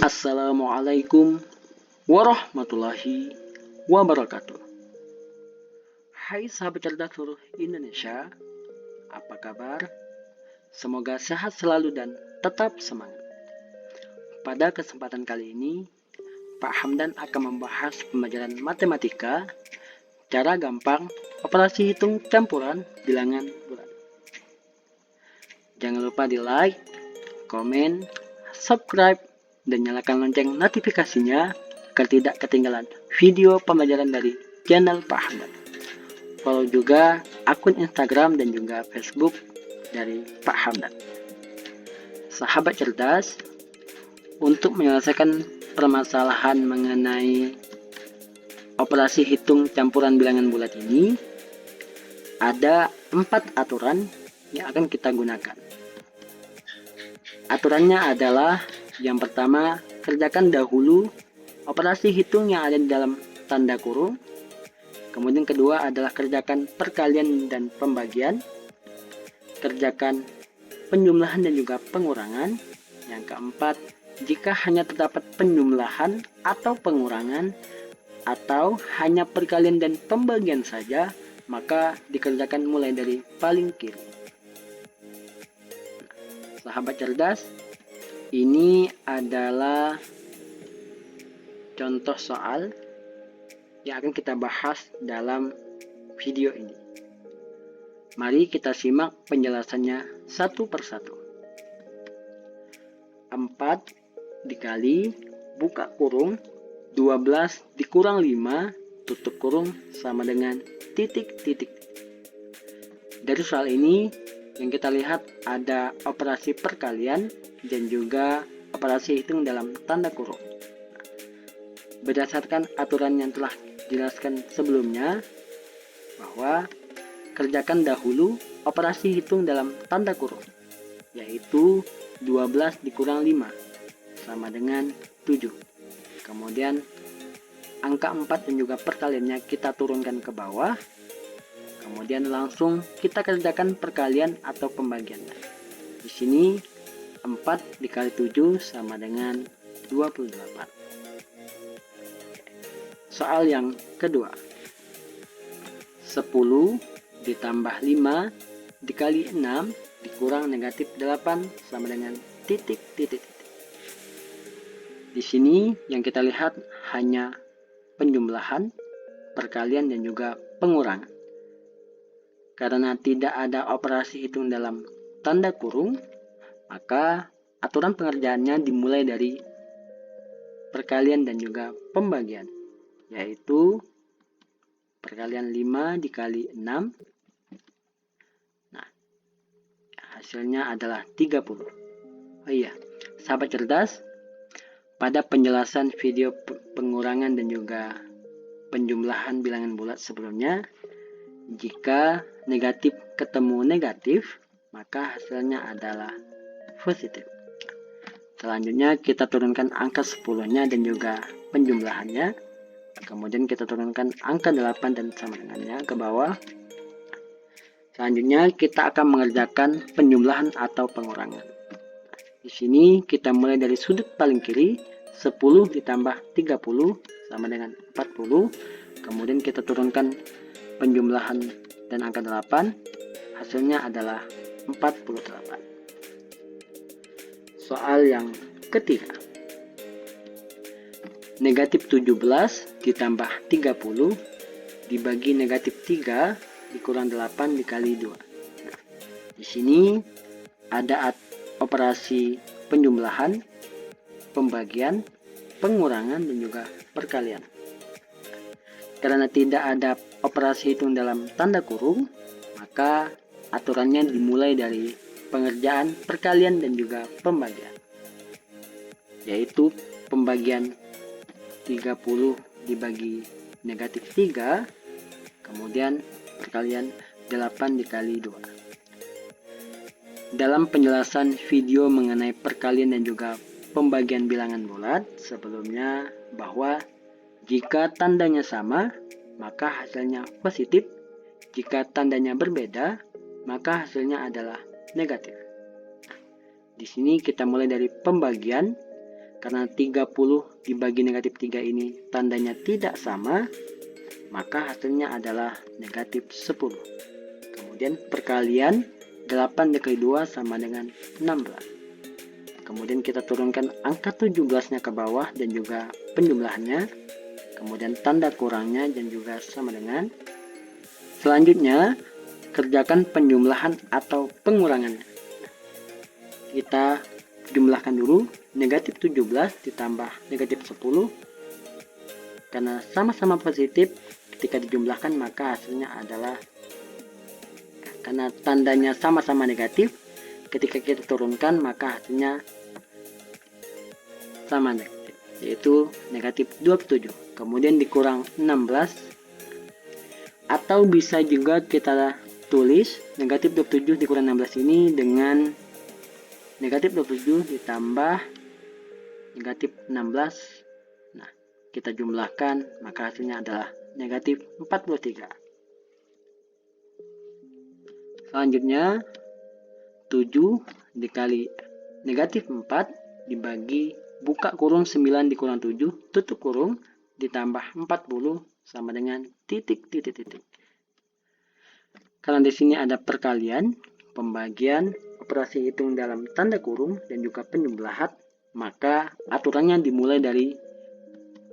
Assalamualaikum warahmatullahi wabarakatuh. Hai sahabat cerdas seluruh Indonesia, apa kabar? Semoga sehat selalu dan tetap semangat. Pada kesempatan kali ini, Pak Hamdan akan membahas pembelajaran matematika, cara gampang, operasi hitung campuran bilangan bulat. Jangan lupa di like, komen, subscribe, dan nyalakan lonceng notifikasinya agar tidak ketinggalan video pembelajaran dari channel Pak Hamdan. Follow juga akun Instagram dan juga Facebook dari Pak Hamdan. Sahabat cerdas, untuk menyelesaikan permasalahan mengenai operasi hitung campuran bilangan bulat ini, ada 4 aturan yang akan kita gunakan. Aturannya adalah yang pertama, kerjakan dahulu operasi hitung yang ada di dalam tanda kurung. Kemudian kedua adalah kerjakan perkalian dan pembagian. Kerjakan penjumlahan dan juga pengurangan. Yang keempat, jika hanya terdapat penjumlahan atau pengurangan atau hanya perkalian dan pembagian saja, maka dikerjakan mulai dari paling kiri. Sahabat cerdas, ini adalah contoh soal yang akan kita bahas dalam video ini. Mari kita simak penjelasannya satu persatu. 4 dikali buka kurung 12 dikurang 5 tutup kurung sama dengan titik-titik. Dari soal ini yang kita lihat ada operasi perkalian dan juga operasi hitung dalam tanda kurung. Berdasarkan aturan yang telah dijelaskan sebelumnya, bahwa kerjakan dahulu operasi hitung dalam tanda kurung, yaitu 12 dikurang 5 sama dengan 7. Kemudian angka 4 dan juga perkaliannya kita turunkan ke bawah. Kemudian langsung kita kerjakan perkalian atau pembagiannya. Di sini 4 dikali 7 sama dengan 28. Soal yang kedua. 10 ditambah 5 dikali 6 dikurang negatif 8 sama dengan titik-titik. Di sini yang kita lihat hanya penjumlahan, perkalian dan juga pengurangan. Karena tidak ada operasi hitung dalam tanda kurung, maka aturan pengerjaannya dimulai dari perkalian dan juga pembagian, yaitu perkalian 5 dikali 6. Nah, hasilnya adalah 30. Oh iya, sahabat cerdas, pada penjelasan video pengurangan dan juga penjumlahan bilangan bulat sebelumnya, jika negatif ketemu negatif, maka hasilnya adalah positif. Selanjutnya kita turunkan angka 10-nya dan juga penjumlahannya. Kemudian kita turunkan angka 8 dan sama dengannya ke bawah. Selanjutnya kita akan mengerjakan penjumlahan atau pengurangan. Di sini kita mulai dari sudut paling kiri, 10 ditambah 30 sama dengan 40. Kemudian kita turunkan penjumlahan dan angka 8, hasilnya adalah 48. Soal yang ketiga. Negatif 17 ditambah 30 dibagi negatif 3 dikurang 8 dikali 2. Nah, di sini ada operasi penjumlahan, pembagian, pengurangan dan juga perkalian. Karena tidak ada operasi hitung dalam tanda kurung, maka aturannya dimulai dari pengerjaan perkalian dan juga pembagian, yaitu pembagian 30 dibagi negatif 3, kemudian perkalian 8 dikali 2. Dalam penjelasan video mengenai perkalian dan juga pembagian bilangan bulat sebelumnya, bahwa jika tandanya sama, maka hasilnya positif. Jika tandanya berbeda, maka hasilnya adalah negatif. Di sini kita mulai dari pembagian. Karena 30 dibagi negatif 3 ini tandanya tidak sama, maka hasilnya adalah negatif 10. Kemudian perkalian 8 dikali 2 sama dengan 16. Kemudian kita turunkan angka 17-nya ke bawah dan juga penjumlahannya. Kemudian tanda kurangnya dan juga sama dengan. Selanjutnya, kerjakan penjumlahan atau pengurangannya. Kita jumlahkan dulu negatif 17 ditambah negatif 10. Karena sama-sama positif, ketika dijumlahkan maka hasilnya adalah, karena tandanya sama-sama negatif, ketika kita turunkan maka hasilnya sama negatif, yaitu negatif 27. Kemudian dikurang 16, atau bisa juga kita tulis negatif 27 dikurang 16 ini dengan negatif 27 ditambah negatif 16. Nah, kita jumlahkan maka hasilnya adalah negatif 43. Selanjutnya 7 dikali negatif 4 dibagi buka kurung 9 dikurang 7 tutup kurung ditambah 40 sama dengan titik. Karena di sini ada perkalian, pembagian, operasi hitung dalam tanda kurung, dan juga penjumlahan, maka aturannya dimulai dari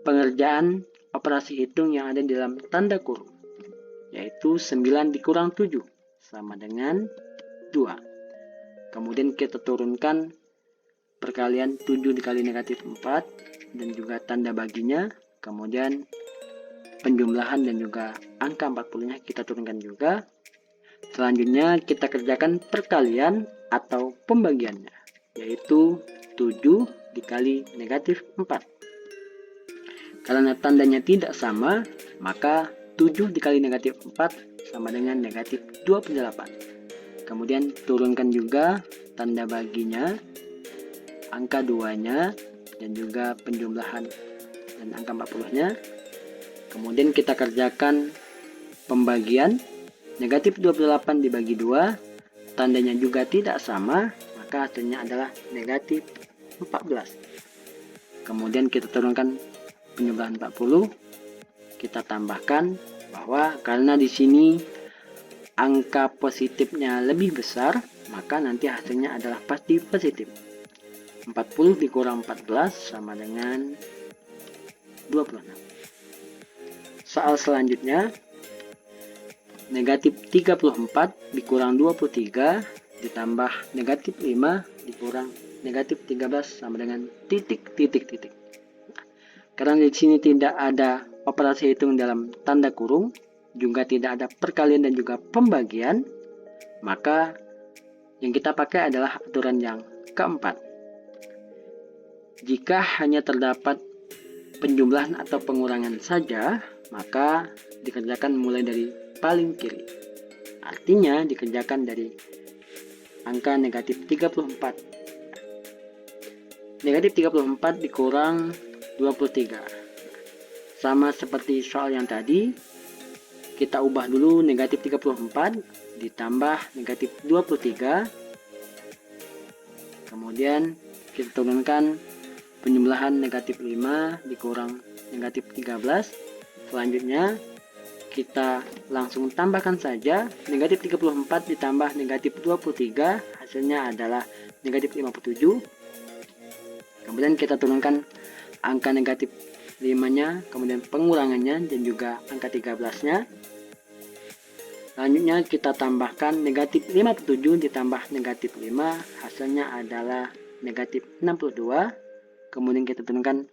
pengerjaan operasi hitung yang ada di dalam tanda kurung, yaitu 9 dikurang 7 sama dengan 2. Kemudian kita turunkan perkalian 7 dikali negatif 4 dan juga tanda baginya, kemudian penjumlahan dan juga angka 40-nya kita turunkan juga. Selanjutnya kita kerjakan perkalian atau pembagiannya, yaitu 7 dikali negatif 4. Karena tandanya tidak sama, maka 7 dikali negatif 4 sama dengan negatif 28. Kemudian turunkan juga tanda baginya, angka 2-nya, dan juga penjumlahan dan angka 40-nya. Kemudian kita kerjakan pembagian. Negatif 28 dibagi 2, tandanya juga tidak sama, maka hasilnya adalah negatif 14. Kemudian kita turunkan penjumlahan 40, kita tambahkan bahwa karena di sini angka positifnya lebih besar, maka nanti hasilnya adalah pasti positif. 40 dikurang 14 sama dengan 26. Soal selanjutnya, negatif 34 dikurang 23 ditambah negatif 5 dikurang negatif 13 sama dengan titik. Karena di sini tidak ada operasi hitung dalam tanda kurung, juga tidak ada perkalian dan juga pembagian, maka yang kita pakai adalah aturan yang keempat. Jika hanya terdapat penjumlahan atau pengurangan saja, maka dikerjakan mulai dari paling kiri. Artinya dikerjakan dari angka negatif 34. Negatif 34 dikurang 23. Sama seperti soal yang tadi, kita ubah dulu negatif 34 ditambah negatif 23. Kemudian kita turunkan penjumlahan negatif 5 dikurang negatif 13. Selanjutnya kita langsung tambahkan saja negatif 34 ditambah negatif 23, hasilnya adalah negatif 57. Kemudian kita turunkan angka negatif 5-nya, kemudian pengurangannya dan juga angka 13-nya. Selanjutnya kita tambahkan negatif 57 ditambah negatif 5, hasilnya adalah negatif 62. Kemudian kita turunkan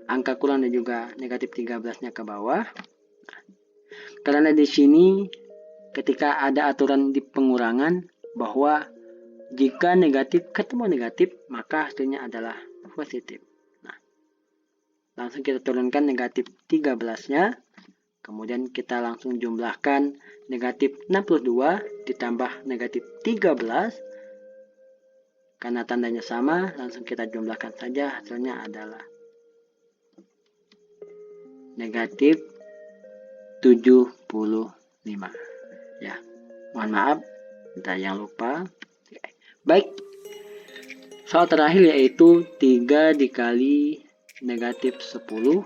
angka kurang dan juga negatif 13-nya ke bawah. Karena di sini ketika ada aturan di pengurangan bahwa jika negatif ketemu negatif maka hasilnya adalah positif. Nah, langsung kita turunkan negatif 13-nya. Kemudian kita langsung jumlahkan negatif 62 ditambah negatif 13. Karena tandanya sama, langsung kita jumlahkan saja, hasilnya adalah negatif 75. Ya, mohon maaf, ada yang lupa. Baik, Soal terakhir yaitu 3 dikali negatif 10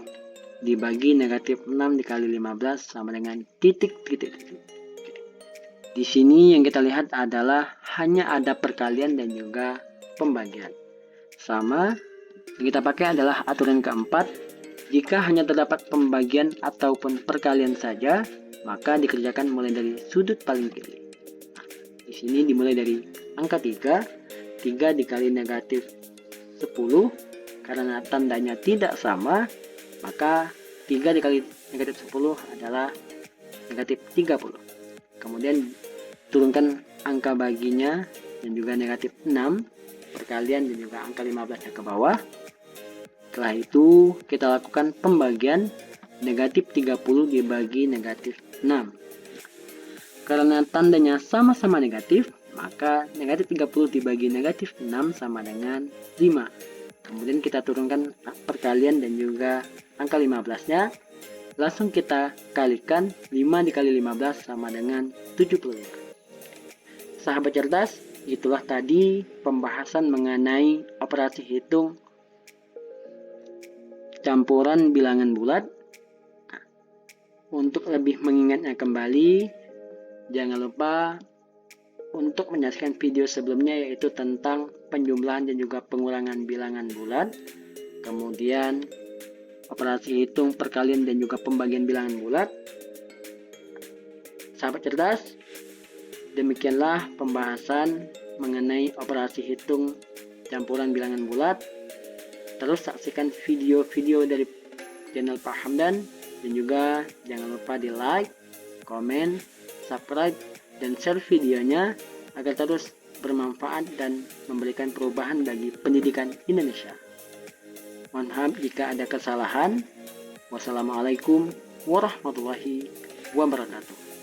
dibagi negatif 6 dikali 15 sama dengan titik. Di sini yang kita lihat adalah hanya ada perkalian dan juga pembagian. Sama, yang kita pakai adalah aturan keempat. Jika hanya terdapat pembagian ataupun perkalian saja, maka dikerjakan mulai dari sudut paling kiri. Di sini dimulai dari angka 3 dikali negatif 10, karena tandanya tidak sama, maka 3 dikali negatif 10 adalah negatif 30. Kemudian turunkan angka baginya dan juga negatif 6, perkalian dan juga angka 15 ke bawah. Setelah itu kita lakukan pembagian negatif 30 dibagi negatif 6. Karena tandanya sama-sama negatif, maka negatif 30 dibagi negatif 6 sama dengan 5. Kemudian kita turunkan perkalian dan juga angka 15-nya. Langsung kita kalikan 5 dikali 15 sama dengan 75. Sahabat cerdas, itulah tadi pembahasan mengenai operasi hitung campuran bilangan bulat. Untuk lebih mengingatnya kembali, jangan lupa untuk menyaksikan video sebelumnya, yaitu tentang penjumlahan dan juga pengurangan bilangan bulat, kemudian operasi hitung perkalian dan juga pembagian bilangan bulat. Sahabat cerdas, demikianlah pembahasan mengenai operasi hitung campuran bilangan bulat. Terus saksikan video-video dari channel Pak Hamdan, dan juga jangan lupa di like, komen, subscribe, dan share videonya agar terus bermanfaat dan memberikan perubahan bagi pendidikan Indonesia. Mohon maaf jika ada kesalahan. Wassalamualaikum warahmatullahi wabarakatuh.